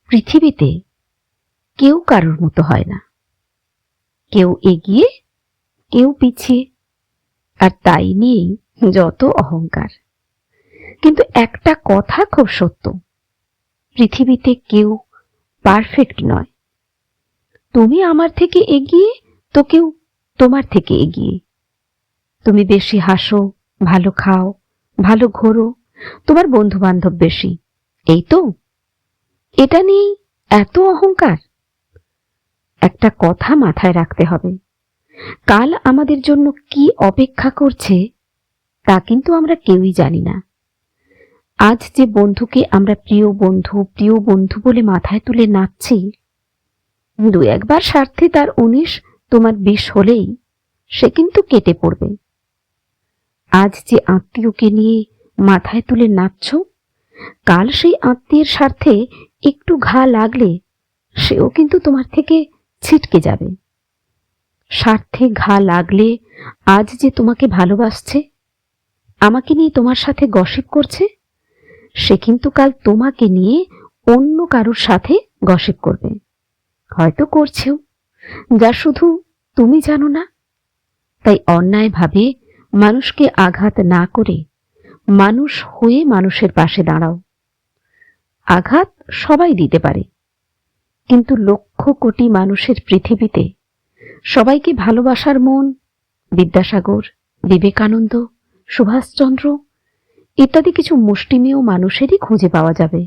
পৃথিবীতে কেউ কারোর মতো হয় না, কেউ এগিয়ে কেউ পিছিয়ে, আর তাই নিয়েই যত অহংকার। কিন্তু একটা কথা খুব সত্য, পৃথিবীতে কেউ পারফেক্ট নয়। তুমি আমার থেকে এগিয়ে তো কেউ তোমার থেকে এগিয়ে। তুমি বেশি হাসো, ভালো খাও, ভালো ঘোরো, তোমার বন্ধু বান্ধব বেশি, এই তো। এটা নিয়েই এত অহংকার। একটা কথা মাথায় রাখতে হবে, কাল আমাদের জন্য কি অপেক্ষা করছে তা কিন্তু আমরা কেউই জানি না। আজ যে বন্ধুকে আমরা প্রিয় বন্ধু বলে মাথায় তুলে নাচছি, দু একবার স্বার্থে তার 19 তোমার 20 হলেই সে কিন্তু কেটে পড়বে। আজ যে আত্মীয়কে নিয়ে মাথায় তুলে নাচছ, কাল সেই আত্মীয়ের স্বার্থে একটু ঘা লাগলে সেও কিন্তু তোমার থেকে ছিটকে যাবে। স্বার্থে ঘা লাগলে আজ যে তোমাকে ভালোবাসছে, আমাকে নিয়ে তোমার সাথে গসিপ করছে, সে কিন্তু কাল তোমাকে নিয়ে অন্য কারুর সাথে গসিপ করবে, হয়তো করছেও, যা শুধু তুমি জানো না। তাই অন্যায়ভাবে মানুষকে আঘাত না করে মানুষ হয়ে মানুষের পাশে দাঁড়াও। আঘাত সবাই দিতে পারে, কিন্তু লক্ষ কোটি মানুষের পৃথিবীতে সবাইকে ভালোবাসার মন বিদ্যাসাগর, বিবেকানন্দ, সুভাষচন্দ্র ইত্যাদি কিছু মুষ্টিমেয় মানুষেরই খুঁজে পাওয়া যাবে।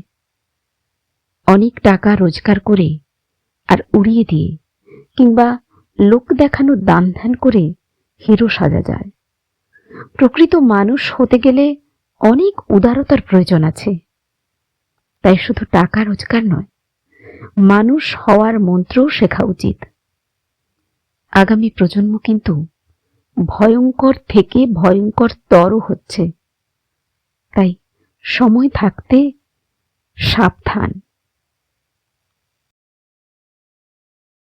অনেক টাকা রোজগার করে আর উড়িয়ে দিয়ে কিংবা লোক দেখানো দান ধ্যান করে হিরো সাজা যায়। প্রকৃত মানুষ হতে গেলে অনেক উদারতার প্রয়োজন আছে। তাই শুধু টাকা রোজগার নয়, মানুষ হওয়ার মন্ত্রও শেখা উচিত। আগামী প্রজন্ম কিন্তু ভয়ঙ্কর থেকে ভয়ঙ্করতর হচ্ছে, তাই সময় থাকতে সাবধান।